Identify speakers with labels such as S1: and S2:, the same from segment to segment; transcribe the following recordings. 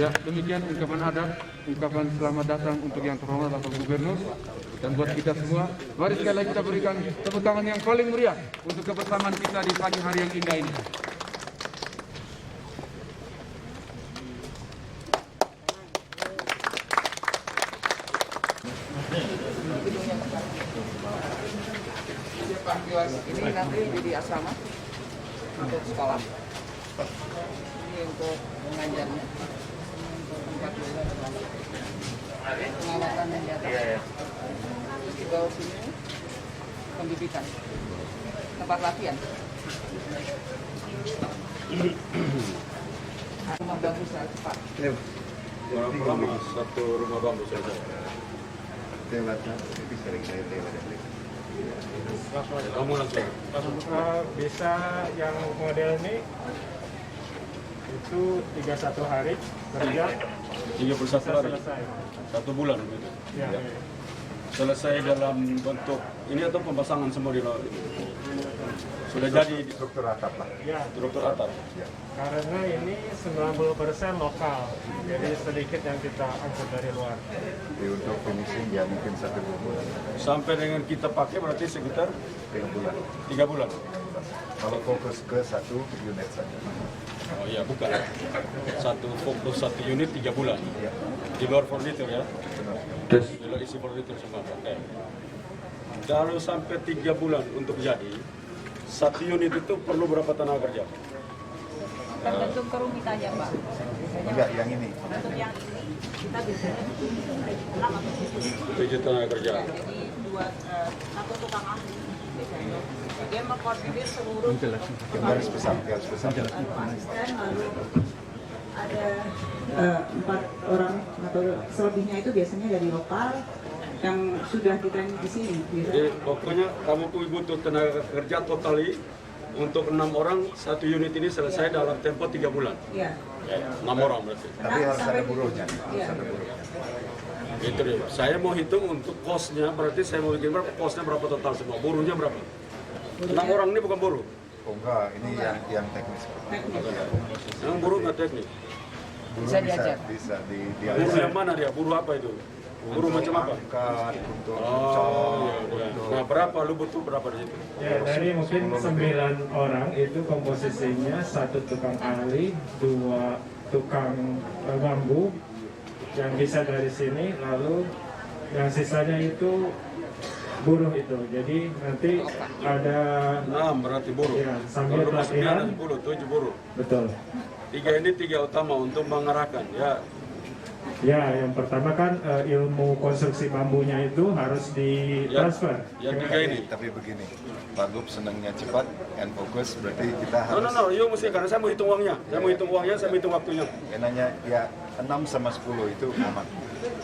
S1: Ya, demikian ungkapan adat, ungkapan selamat datang untuk yang terhormat Bapak Gubernur. Dan buat kita semua, mari sekali lagi kita berikan tepuk tangan yang paling meriah untuk kebersamaan kita di pagi hari yang indah ini.
S2: Ini nanti jadi asrama untuk sekolah. Ini untuk mengajarnya. Tempat pengawatan yang di atas. Di bawah sini pembibitan. Tempat latihan. Rumah bambu cepat.
S3: Berapa lama satu rumah bambu saja? Kamu langsung?
S4: Bisa yang model ini itu 31 hari kerja
S3: 31 hari?
S4: selesai.
S3: 1 bulan gitu?
S4: Ya.
S3: Selesai dalam bentuk ini atau pemasangan semua di laut? Sudah jadi
S5: struktur atap lah.
S4: Ya,
S3: struktur atap?
S4: karena ini 90% lokal, jadi sedikit yang kita angkut dari luar.
S5: Jadi untuk finishing ya mungkin 1-2 bulan.
S3: Sampai dengan kita pakai berarti sekitar
S5: 3 bulan.
S3: 3 bulan?
S5: Kalau fokus ke satu unit saja.
S3: Oh iya, bukan. Fokus satu unit 3 bulan?
S5: Ya.
S3: Di luar furnitur ya?
S5: Terus
S3: Di luar isi furnitur semua? Oke. Kalau sampai 3 bulan untuk jadi, satu unit itu perlu berapa tenaga kerja?
S6: Tergantung kerumitannya, Pak.
S5: enggak yang ini.
S6: Untuk yang ini kita biasanya 6 atau 7.
S3: 7 tenaga kerja.
S6: Jadi satu tukang ahli biasanya. Dia mengkoordinir seluruh
S5: Yang garis besar.
S6: asisten, lalu ada 4 orang atau selebihnya itu biasanya dari lokal yang sudah ditraining di sini.
S3: Jadi pokoknya kamu butuh tenaga kerja totali untuk 6 orang, satu unit ini selesai dalam tempo 3 bulan.
S6: Iya.
S3: 6 orang berarti.
S5: Tapi harus ada buruhnya.
S6: Iya.
S5: Harus ada buruhnya.
S3: Itu dia. Saya mau hitung untuk kosnya, berarti saya mau bikin berapa, kosnya berapa total semua, buruhnya berapa? 6 orang ini bukan buruh.
S5: Oh enggak, ini yang teknis.
S3: Yang buruh nggak teknik.
S5: Buruh
S2: Bisa diajar.
S5: bisa
S3: Buruh yang mana dia? Buruh apa itu? Buruh macam apa?
S5: Angkat, untuk
S3: Oh, iya. Nah berapa lu butuh berapa di situ?
S4: Ya, dari mungkin 9 orang itu komposisinya 1 tukang ahli, 2 tukang bambu yang bisa dari sini, lalu yang sisanya itu buruh itu. Jadi nanti ada
S3: 6 berarti buruh.
S4: Ya, sambil
S3: Kalau
S4: pelatihan.
S3: 7 buruh.
S4: betul.
S3: 3 ini 3 utama untuk mengarahkan. Ya,
S4: Ya, yang pertama kan ilmu konstruksi bambunya itu harus ditransfer.
S3: yang 3 ini.
S5: Tapi begini, Pak Gub senangnya cepat and fokus, berarti kita harus
S3: You mesti, karena saya mau hitung uangnya. Saya mau hitung uangnya, saya mau hitung waktunya.
S5: enaknya ya 6 sama 10 itu aman.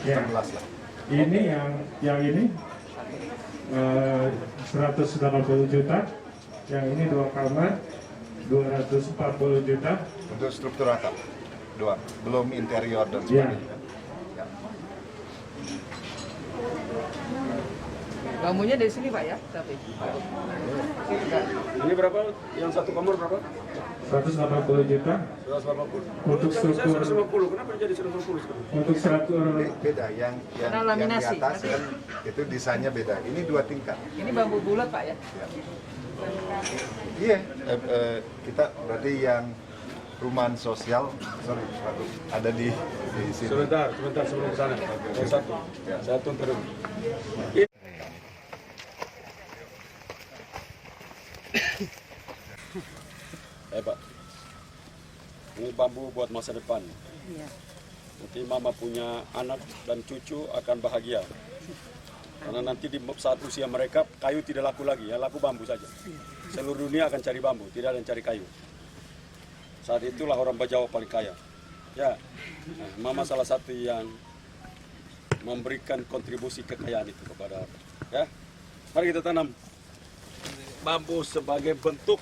S4: Ya.
S5: 11 lah.
S4: Ini yang ini 180 juta, yang ini 2 kamar 240 juta.
S5: Untuk struktur atap 2, belum interior dan
S4: Ya.
S5: sebagainya. Ya.
S2: Bambunya dari sini Pak ya, tapi enggak.
S3: Ini berapa? Yang 1 kamar berapa?
S4: 180 juta
S3: 180.
S4: untuk
S3: Saya
S4: struktur
S3: 150. Kenapa jadi 150 sekarang?
S4: untuk struktur
S5: Beda yang
S2: Karena
S5: yang di
S2: laminasi.
S5: atas kan itu desainnya beda. Ini 2 tingkat.
S2: Ini bambu bulat Pak ya.
S5: Iya, kita berarti yang perumahan sosial, sorry Pak Gub, ada di sini.
S3: Sebentar sebelum ke sana. Yang 1. Saya turun. Pak, ini bambu buat masa depan.
S2: Iya.
S3: Nanti mama punya anak dan cucu akan bahagia. Karena nanti di saat usia mereka kayu tidak laku lagi, ya laku bambu saja. Seluruh dunia akan cari bambu, tidak ada yang cari kayu. Saat itulah orang Bajawa paling kaya. Ya, nah, mama salah satu yang memberikan kontribusi kekayaan itu kepada, ya. Mari kita tanam bambu sebagai bentuk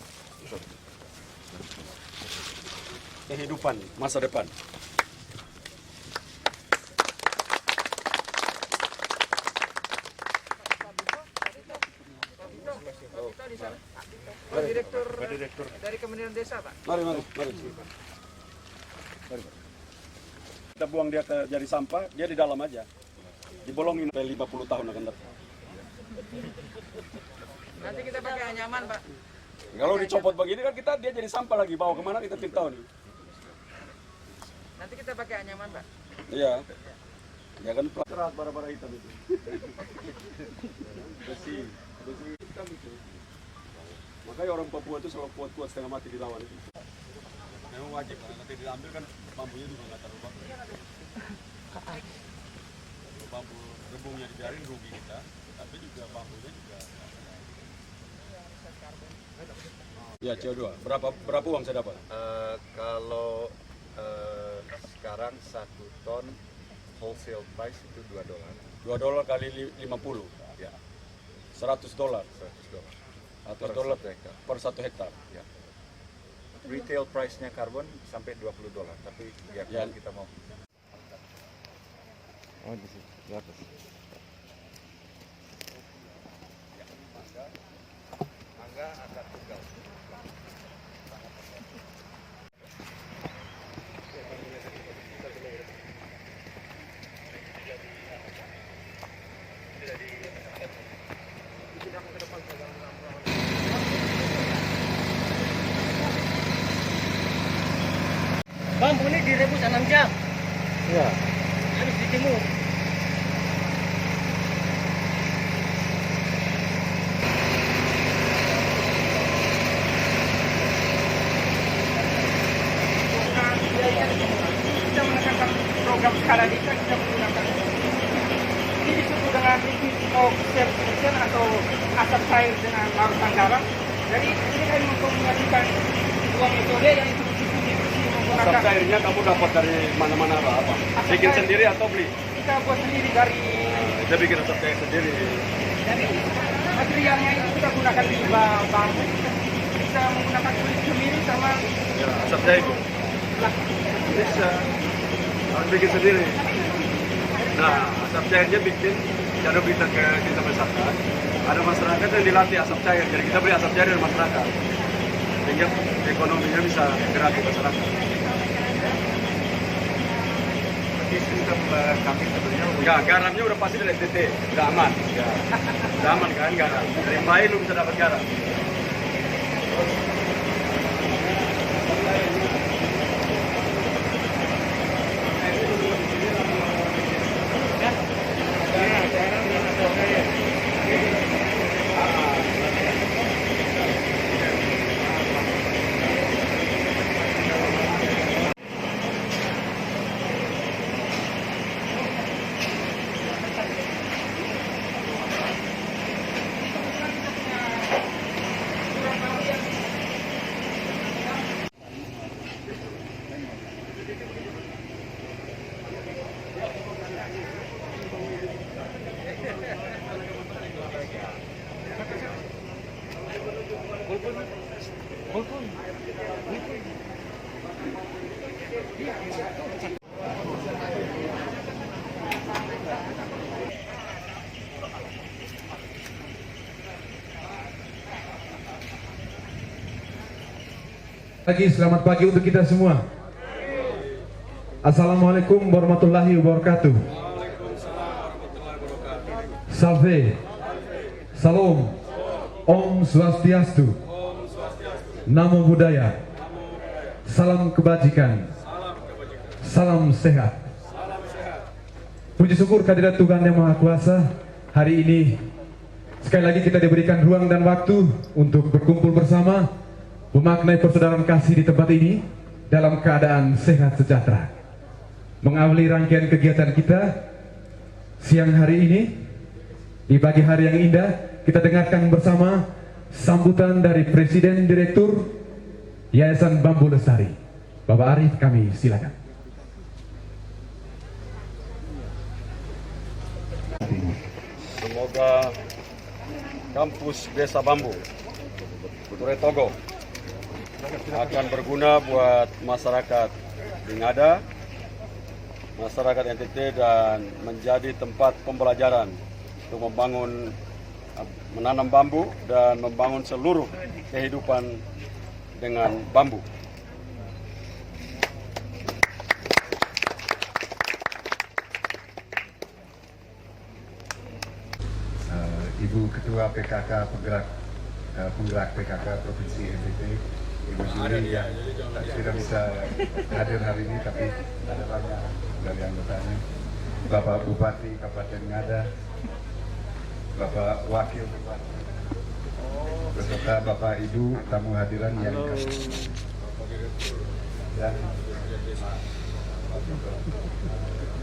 S3: kehidupan masa depan.
S2: Direktur dari Kementerian Desa Pak.
S3: Mari. Kita buang dia ke jadi sampah, dia di dalam aja. Dibolongin sampai 50 tahun akan datang.
S2: Nanti kita pakai anyaman, Pak.
S3: Kalau dicopot begini kan dia jadi sampah lagi, bawa kemana kita tidak tahu nih.
S2: Nanti kita pakai anyaman, Pak.
S3: Iya. Ya kan keras bara-bara hitam itu. Besi hitam itu. Makanya orang Papua itu selalu kuat-kuat setengah mati dilawan itu. Memang wajib, karena nanti diambil kan bambunya juga nggak terlalu bagus. Bambu rebungnya dibiarin rugi kita, tapi juga bambunya juga. Ya CO2, berapa uang saya dapat?
S5: Kalau sekarang 1 ton wholesale price itu $2.
S3: $2 kali 50,
S5: Ya,
S3: $100
S5: $100.
S3: atau
S5: Per
S3: dolar
S5: 1 hektar.
S3: per 1 hektar.
S5: Ya. Retail price-nya karbon sampai $20, tapi ya kalau kita mau. Oh, di sini. Di atas. Mangga akan tunggal.
S2: Bambu ini direbus 6 jam.
S5: Ya.
S2: Habis dijemur. Kita menekankan program skala desa, kita menggunakan ini disebut dengan liquid smoke self-sufficient atau asap cair dengan larutan garam. Jadi ini kan mengkombinasikan dua metode yang
S3: Asap cairnya kamu dapat dari mana-mana apa? Bikin sendiri atau beli?
S2: kita buat sendiri dari
S3: Kita bikin asap cair sendiri.
S2: jadi materialnya itu kita gunakan di bambu. Kita menggunakan kulit kemiri sama
S3: Ya, asap cair itu. Bisa. Harus bikin sendiri. Nah, asap cairnya bikin, jadi kita masyarakat. Ada masyarakat yang dilatih asap cair, jadi kita beli asap cair dari masyarakat. Sehingga ekonominya bisa gerak di masyarakat.
S5: Di sistem kami sebenarnya
S3: Enggak, garamnya udah pasti dari NTT, udah aman. Ya. Udah aman kan garam. Dari bayi lu bisa dapat garam.
S1: Lagi selamat pagi untuk kita semua. Assalamualaikum warahmatullahi wabarakatuh. Salve, Salam, Om Swastiastu, Namo Buddhaya, Salam Kebajikan, Salam Sehat. Puji syukur kehadirat Tuhan Yang Maha Kuasa. Hari ini sekali lagi kita diberikan ruang dan waktu untuk berkumpul bersama, memaknai persaudaraan kasih di tempat ini dalam keadaan sehat sejahtera. Mengawali rangkaian kegiatan kita siang hari ini, di pagi hari yang indah, kita dengarkan bersama sambutan dari Presiden Direktur Yayasan Bambu Lestari, Bapak Arif. Kami silakan.
S3: Semoga kampus Desa Bambu Ture Togo akan berguna buat masyarakat Bingada, masyarakat NTT, dan menjadi tempat pembelajaran untuk menanam bambu dan membangun seluruh kehidupan dengan bambu.
S5: Ibu Ketua PKK penggerak PKK Provinsi NTT, Ibu Juli yang tidak bisa hadir hari ini, tapi ada banyak dari anggotanya. Bapak Bupati Kabupaten Ngada, Bapak Wakil Bupati, beserta Bapak Ibu tamu hadiran yang dan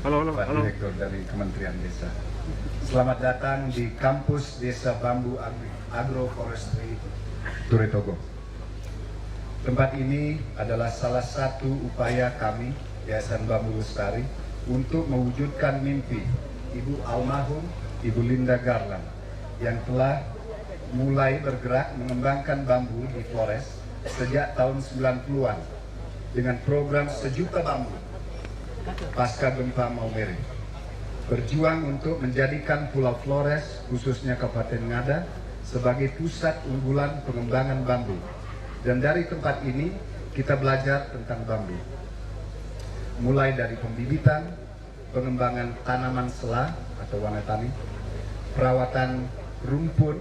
S5: Pak Direktur dari Kementerian Desa. Selamat datang di kampus Desa Bambu Agroforestry Turitogo. Tempat ini adalah salah satu upaya kami, Yayasan Bambu Lestari, untuk mewujudkan mimpi Ibu almarhum Ibu Linda Garland yang telah mulai bergerak mengembangkan bambu di Flores sejak tahun 90-an dengan program Sejuta Bambu pasca gempa Maumere. Berjuang untuk menjadikan Pulau Flores, khususnya Kabupaten Ngada, sebagai pusat unggulan pengembangan bambu. Dan dari tempat ini kita belajar tentang bambu. Mulai dari pembibitan, pengembangan tanaman sela atau wanetani, perawatan rumpun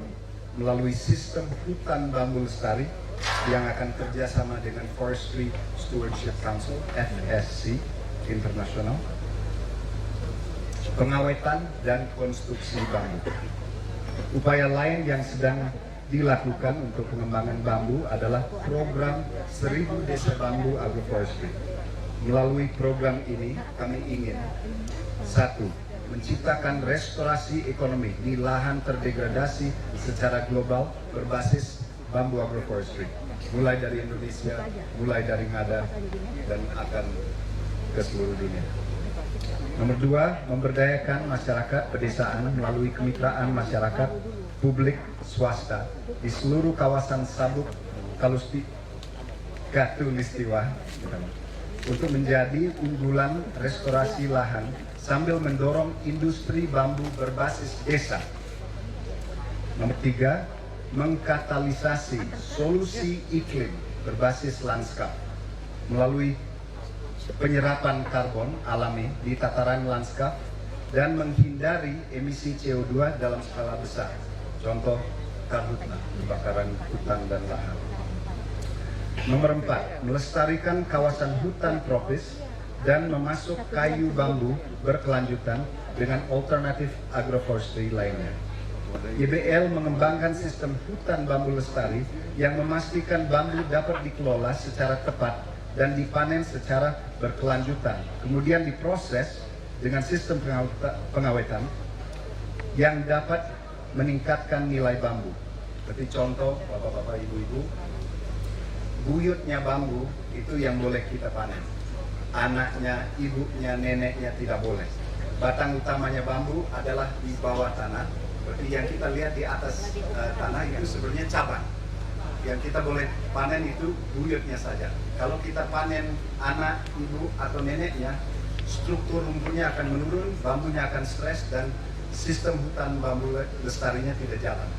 S5: melalui sistem hutan bambu lestari yang akan kerjasama dengan Forestry Stewardship Council (FSC) internasional, pengawetan dan konstruksi bambu. Upaya lain yang sedang dilakukan untuk pengembangan bambu adalah program 1000 Desa Bambu Agroforestry. Melalui program ini kami ingin: 1. Menciptakan restorasi ekonomi di lahan terdegradasi secara global berbasis bambu agroforestry, mulai dari Indonesia, mulai dari Ngada, dan akan ke seluruh dunia. Nomor 2, memberdayakan masyarakat pedesaan melalui kemitraan masyarakat publik swasta di seluruh kawasan Sabuk Katulistiwa untuk menjadi unggulan restorasi lahan sambil mendorong industri bambu berbasis desa. Nomor 3, mengkatalisasi solusi iklim berbasis lanskap melalui penyerapan karbon alami di tataran lanskap dan menghindari emisi CO2 dalam skala besar. Contoh karhutla, kebakaran hutan dan lahan. Nomor 4, melestarikan kawasan hutan tropis dan memasuk kayu bambu berkelanjutan dengan alternatif agroforestry lainnya. YBL mengembangkan sistem hutan bambu lestari yang memastikan bambu dapat dikelola secara tepat dan dipanen secara berkelanjutan, kemudian diproses dengan sistem pengawetan yang dapat meningkatkan nilai bambu. Seperti contoh, bapak-bapak, ibu-ibu, buyutnya bambu itu yang boleh kita panen. Anaknya, ibunya, neneknya tidak boleh. Batang utamanya bambu adalah di bawah tanah. Seperti yang kita lihat di atas tanah itu sebenarnya cabang. Yang kita boleh panen itu buyutnya saja. Kalau kita panen anak, ibu, atau neneknya, struktur rumputnya akan menurun, bambunya akan stres, dan sistem hutan bambu lestarinya tidak jalan.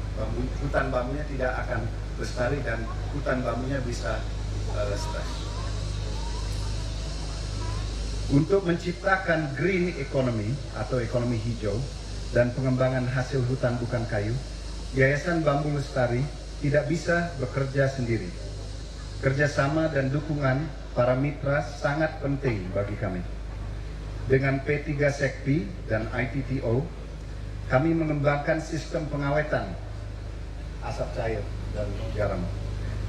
S5: Hutan bambunya tidak akan lestari dan hutan bambunya bisa stres. Untuk menciptakan green economy atau ekonomi hijau dan pengembangan hasil hutan bukan kayu, Yayasan Bambu Lestari tidak bisa bekerja sendiri. Kerjasama dan dukungan para mitra sangat penting bagi kami. Dengan P3 Sekpi dan ITTO, kami mengembangkan sistem pengawetan asap cair dan garam.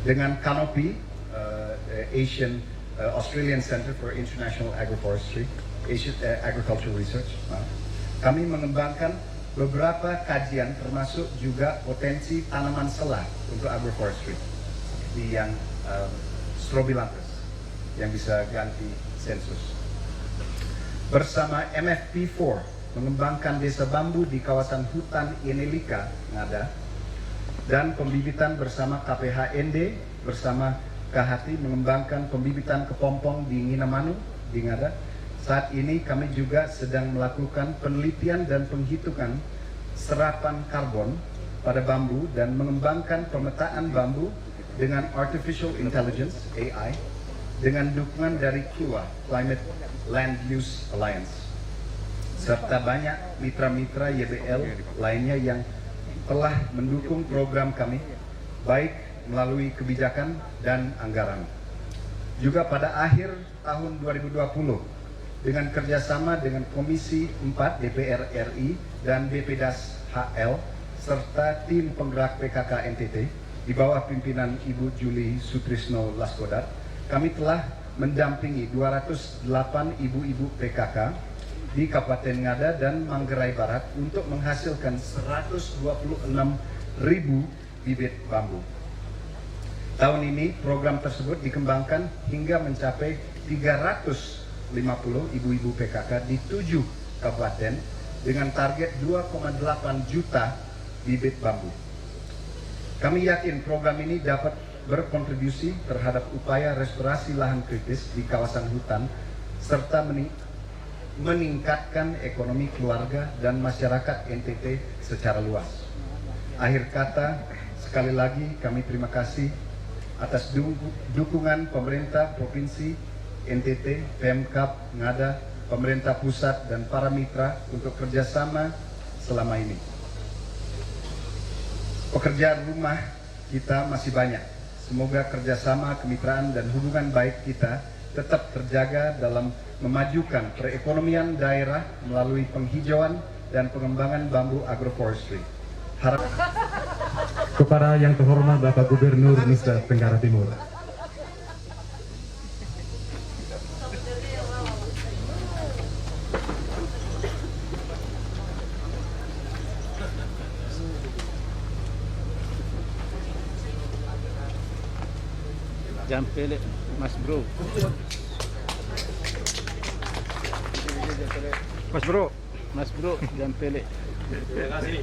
S5: Dengan Canopy, Australian Center for International Agroforestry, Agricultural Research, kami mengembangkan beberapa kajian termasuk juga potensi tanaman sela untuk agroforestry seperti yang Strobilanthus yang bisa ganti sensus. Bersama MFP4 mengembangkan desa bambu di kawasan hutan Inelika, Ngada, dan pembibitan bersama KPHND bersama Kahati mengembangkan pembibitan kepompong di Nginamanu di Ngada. Saat ini kami juga sedang melakukan penelitian dan penghitungan serapan karbon pada bambu dan mengembangkan pemetaan bambu dengan Artificial Intelligence (AI) dengan dukungan dari CLUA (Climate Land Use Alliance) serta banyak mitra-mitra YBL lainnya yang telah mendukung program kami, baik melalui kebijakan dan anggaran. Juga pada akhir tahun 2020, dengan kerjasama dengan Komisi 4 DPR RI dan BPDAS HL, serta tim penggerak PKK NTT, di bawah pimpinan Ibu Juli Sutrisno Laskodat, kami telah mendampingi 208 ibu-ibu PKK di Kabupaten Ngada dan Manggarai Barat untuk menghasilkan 126.000 bibit bambu. Tahun ini program tersebut dikembangkan hingga mencapai 350 ibu-ibu PKK di 7 kabupaten dengan target 2,8 juta bibit bambu. Kami yakin program ini dapat berkontribusi terhadap upaya restorasi lahan kritis di kawasan hutan serta meningkatkan ekonomi keluarga dan masyarakat NTT secara luas. Akhir kata, sekali lagi kami terima kasih atas dukungan pemerintah Provinsi NTT, Pemkab Ngada, pemerintah pusat dan para mitra untuk kerjasama selama ini. Pekerjaan rumah kita masih banyak. Semoga kerjasama, kemitraan dan hubungan baik kita tetap terjaga dalam memajukan perekonomian daerah melalui penghijauan dan pengembangan bambu agroforestry.
S1: Kepada yang terhormat Bapak Gubernur Nusa Tenggara Timur.
S7: Jampele, Mas Bro.
S2: Mas Bro.
S7: Mas Bro, Jampele.
S3: Terima kasih.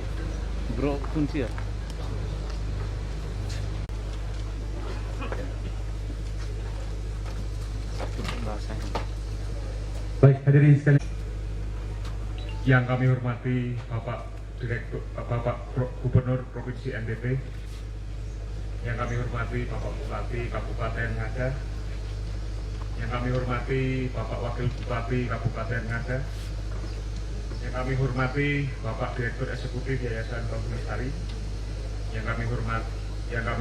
S7: Bro kunci ya.
S1: Baik, hadirin sekalian. Yang kami hormati Bapak Direktur, Bapak Gubernur Provinsi NTT, yang kami hormati Bapak Bupati Kabupaten Ngada, yang kami hormati Bapak Wakil Bupati Kabupaten Ngada, yang kami hormati Bapak Direktur Eksekutif Yayasan Bambu Lestari, yang kami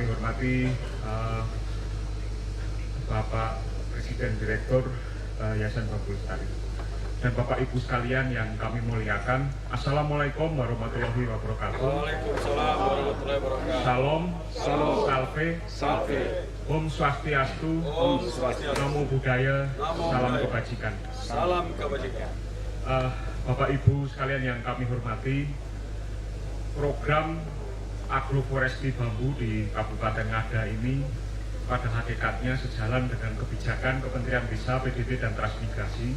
S1: hormati Bapak Presiden Direktur Yayasan Bambu Lestari, dan Bapak Ibu sekalian yang kami muliakan. Assalamualaikum warahmatullahi wabarakatuh.
S3: Waalaikumsalam warahmatullahi wabarakatuh.
S1: Salam,
S3: Salam.
S1: salve,
S3: Salve.
S1: Om Swastiastu,
S3: Om Swastiastu.
S1: Namo Buddhaya,
S3: Namo
S1: salam
S3: Buddhaya.
S1: kebajikan.
S3: Salam kebajikan.
S1: Bapak Ibu sekalian yang kami hormati, program agroforestry bambu di Kabupaten Ngada ini pada hakikatnya sejalan dengan kebijakan Kementerian Desa, PDB dan Transmigrasi,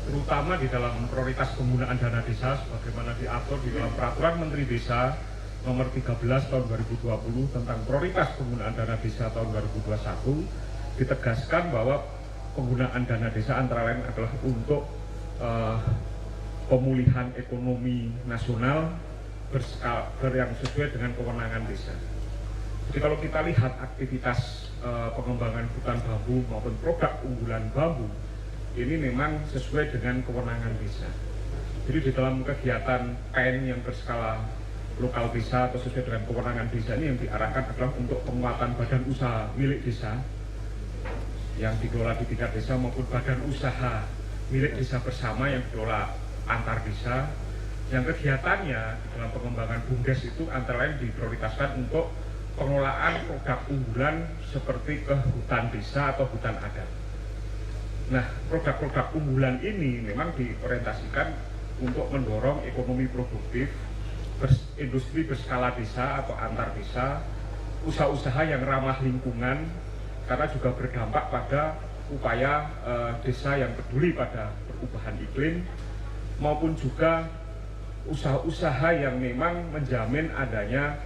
S1: terutama di dalam prioritas penggunaan dana desa sebagaimana diatur di dalam Peraturan Menteri Desa Nomor 13 Tahun 2020 tentang prioritas penggunaan dana desa tahun 2021. Ditegaskan bahwa penggunaan dana desa antara lain adalah untuk pemulihan ekonomi nasional yang sesuai dengan kewenangan desa. Jadi kalau kita lihat aktivitas pengembangan hutan bambu maupun produk unggulan bambu, ini memang sesuai dengan kewenangan desa. Jadi di dalam kegiatan PEN yang berskala lokal desa atau sesuai dengan kewenangan desa ini yang diarahkan adalah untuk penguatan badan usaha milik desa yang dikelola di tingkat desa maupun badan usaha milik desa bersama yang dikelola antar desa, yang kegiatannya di dalam pengembangan BUMDes itu antara lain diprioritaskan untuk pengelolaan produk unggulan seperti ke hutan desa atau hutan adat. Nah, produk-produk unggulan ini memang diorientasikan untuk mendorong ekonomi produktif, industri berskala desa atau antar desa, usaha-usaha yang ramah lingkungan, karena juga berdampak pada upaya desa yang peduli pada perubahan iklim, maupun juga usaha-usaha yang memang menjamin adanya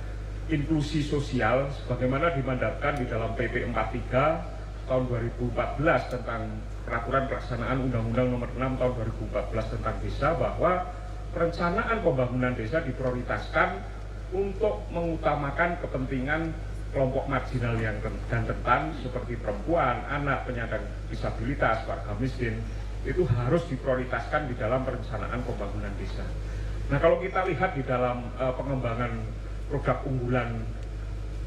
S1: inklusi sosial sebagaimana dimandatkan di dalam PP 43 tahun 2014 tentang Peraturan Pelaksanaan Undang-Undang Nomor 6 tahun 2014 tentang desa, bahwa perencanaan pembangunan desa diprioritaskan untuk mengutamakan kepentingan kelompok marginal dan rentan seperti perempuan, anak, penyandang disabilitas, warga miskin. Itu harus diprioritaskan di dalam perencanaan pembangunan desa. Nah, kalau kita lihat di dalam pengembangan
S4: produk unggulan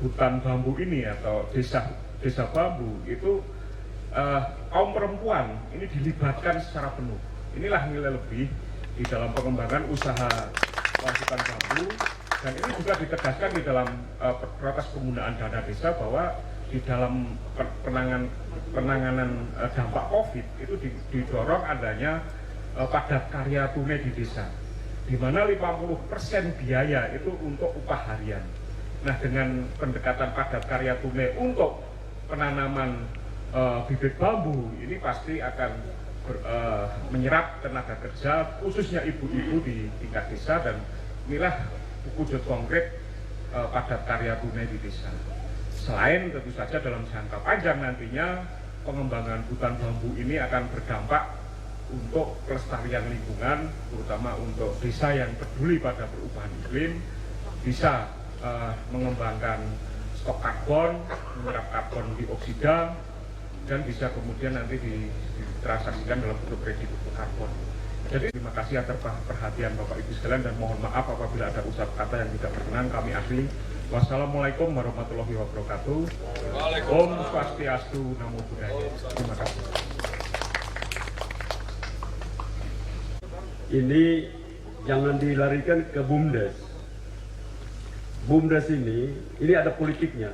S4: hutan bambu ini atau desa bambu itu kaum perempuan ini dilibatkan secara penuh. Inilah nilai lebih di dalam pengembangan usaha hutan bambu, dan ini juga ditegaskan di dalam prioritas penggunaan dana desa bahwa di dalam penanganan dampak COVID itu didorong adanya padat karya tunai di desa, di mana 50% biaya itu untuk upah harian. Nah, dengan pendekatan padat karya tunai untuk penanaman bibit bambu ini pasti akan menyerap tenaga kerja khususnya ibu-ibu di tingkat desa, dan inilah wujud konkret padat karya tunai di desa. Selain tentu saja dalam jangka panjang nantinya pengembangan hutan bambu ini akan berdampak untuk kelestarian lingkungan, terutama untuk desa yang peduli pada perubahan iklim, bisa mengembangkan stok karbon, menyerap karbon dioksida, dan bisa kemudian nanti ditransaksikan dalam bentuk kredit untuk karbon. Jadi terima kasih atas perhatian Bapak Ibu sekalian, dan mohon maaf apabila ada ucap kata yang tidak berkenan kami akhiri. Wassalamualaikum warahmatullahi wabarakatuh. Om Swastiastu, Namo Buddhaya. Terima kasih.
S3: Ini jangan dilarikan ke BUMDes. BUMDes ini ada politiknya.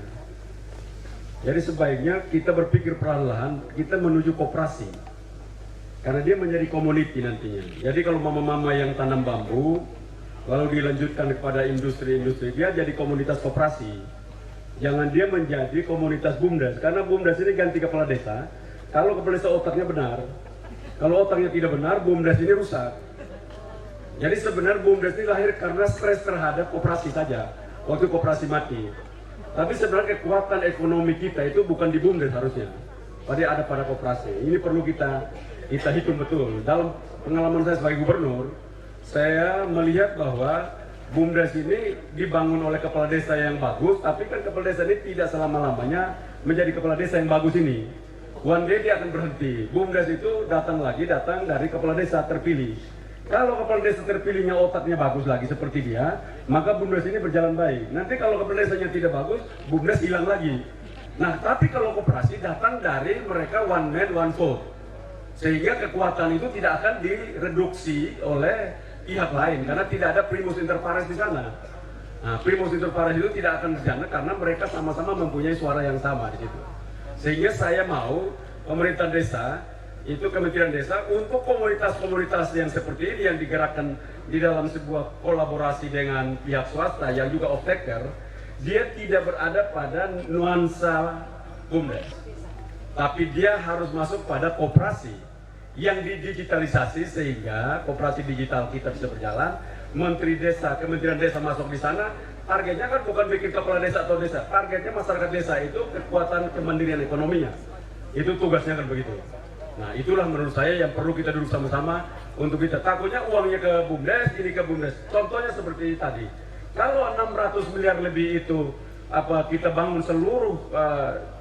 S3: Jadi sebaiknya kita berpikir perlahan, kita menuju koperasi. Karena dia menjadi community nantinya. Jadi kalau mama-mama yang tanam bambu, lalu dilanjutkan kepada industri-industri, dia jadi komunitas koperasi. Jangan dia menjadi komunitas BUMDes. Karena BUMDes ini ganti kepala desa. Kalau kepala desa otaknya benar, kalau otaknya tidak benar, BUMDes ini rusak. Jadi sebenarnya BUMDes ini lahir karena stres terhadap koperasi saja, waktu koperasi mati. Tapi sebenarnya kekuatan ekonomi kita itu bukan di BUMDes harusnya, ada pada koperasi. Ini perlu kita hitung betul. Dalam pengalaman saya sebagai gubernur, saya melihat bahwa BUMDes ini dibangun oleh kepala desa yang bagus, tapi kan kepala desa ini tidak selama-lamanya menjadi kepala desa yang bagus ini. One day dia akan berhenti. BUMDes itu datang dari kepala desa terpilih. Kalau kepala desa terpilihnya otaknya bagus lagi seperti dia, maka BUMDes ini berjalan baik. Nanti kalau kepala desanya tidak bagus, BUMDes hilang lagi. Nah, tapi kalau koperasi datang dari mereka one man one vote, sehingga kekuatan itu tidak akan direduksi oleh pihak lain karena tidak ada primus inter pares di sana. Nah, primus inter pares itu tidak akan berjalan karena mereka sama-sama mempunyai suara yang sama di situ. Sehingga saya mau pemerintah desa itu Kementerian Desa untuk komunitas-komunitas yang seperti ini yang digerakkan di dalam sebuah kolaborasi dengan pihak swasta yang juga off-taker, dia tidak berada pada nuansa BUMDes, tapi dia harus masuk pada koperasi yang didigitalisasi sehingga koperasi digital kita bisa berjalan. Menteri Desa, Kementerian Desa masuk di sana. Targetnya kan bukan bikin kepala desa atau desa, targetnya masyarakat desa itu kekuatan kemandirian ekonominya. Itu tugasnya kan begitu. Nah, itulah menurut saya yang perlu kita duduk sama-sama untuk kita. Takutnya uangnya ke BUMDes, ini ke BUMDes. Contohnya seperti tadi. Kalau 600 miliar lebih itu kita bangun seluruh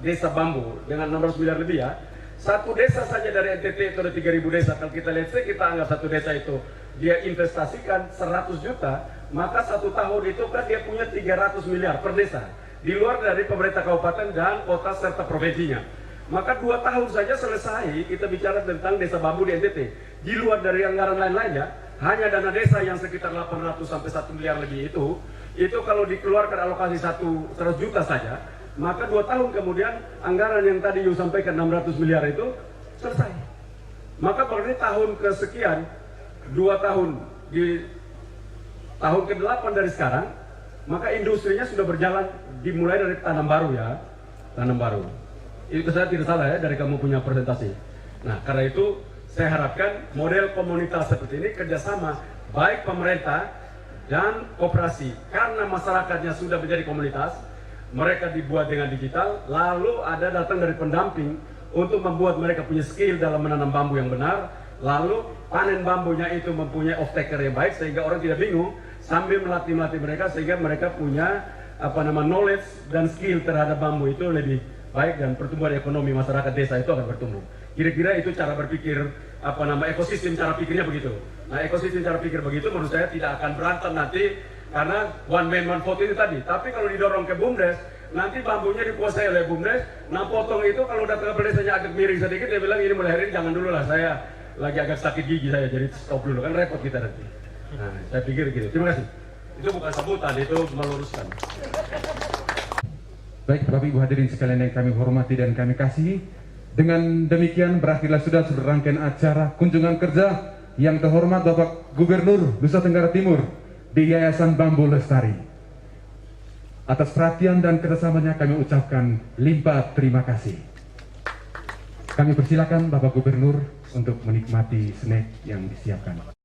S3: desa bambu dengan 600 miliar lebih ya. Satu desa saja dari NTT itu ada 3.000 desa. Kalau kita lihat, kita anggap satu desa itu dia investasikan 100 juta, maka satu tahun itu kan dia punya 300 miliar per desa. Di luar dari pemerintah kabupaten dan kota serta provinsinya. Maka 2 tahun saja selesai kita bicara tentang desa bambu di NTT. Di luar dari anggaran lain-lainnya, hanya dana desa yang sekitar 800 sampai 1 miliar lebih itu kalau dikeluarkan alokasi 100 juta saja, maka 2 tahun kemudian anggaran yang tadi you sampaikan 600 miliar itu selesai. Maka berarti tahun kesekian, 2 tahun di tahun ke-8 dari sekarang, maka industrinya sudah berjalan dimulai dari tanam baru ya, tanam baru. Itu saya tidak salah ya dari kamu punya presentasi. Nah, karena itu saya harapkan model komunitas seperti ini kerjasama baik pemerintah dan koperasi. Karena masyarakatnya sudah menjadi komunitas, mereka dibuat dengan digital, lalu ada datang dari pendamping untuk membuat mereka punya skill dalam menanam bambu yang benar, lalu panen bambunya itu mempunyai off-taker yang baik sehingga orang tidak bingung, sambil melatih mereka sehingga mereka punya knowledge dan skill terhadap bambu itu lebih baik dan pertumbuhan ekonomi masyarakat desa itu akan bertumbuh. Kira-kira itu cara berpikir ekosistem cara pikirnya begitu. Nah, ekosistem cara pikir begitu menurut saya tidak akan berantem nanti karena one man one vote itu tadi. Tapi kalau didorong ke BUMDes, nanti bambunya dikuasai oleh BUMDes. Nah, potong itu kalau udah kepala desanya agak miring sedikit, dia bilang ini mulai hari ini jangan dulu lah, saya lagi agak sakit gigi saya, jadi stop dulu, kan repot kita nanti. Nah, saya pikir gitu. Terima kasih. Itu bukan sebutan, itu meluruskan.
S1: Baik, Bapak Ibu hadirin sekalian yang kami hormati dan kami kasihi, dengan demikian berakhirlah sudah rangkaian acara kunjungan kerja yang terhormat Bapak Gubernur Nusa Tenggara Timur di Yayasan Bambu Lestari. Atas perhatian dan kerjasamanya kami ucapkan limpah terima kasih. Kami persilakan Bapak Gubernur untuk menikmati snack yang disiapkan.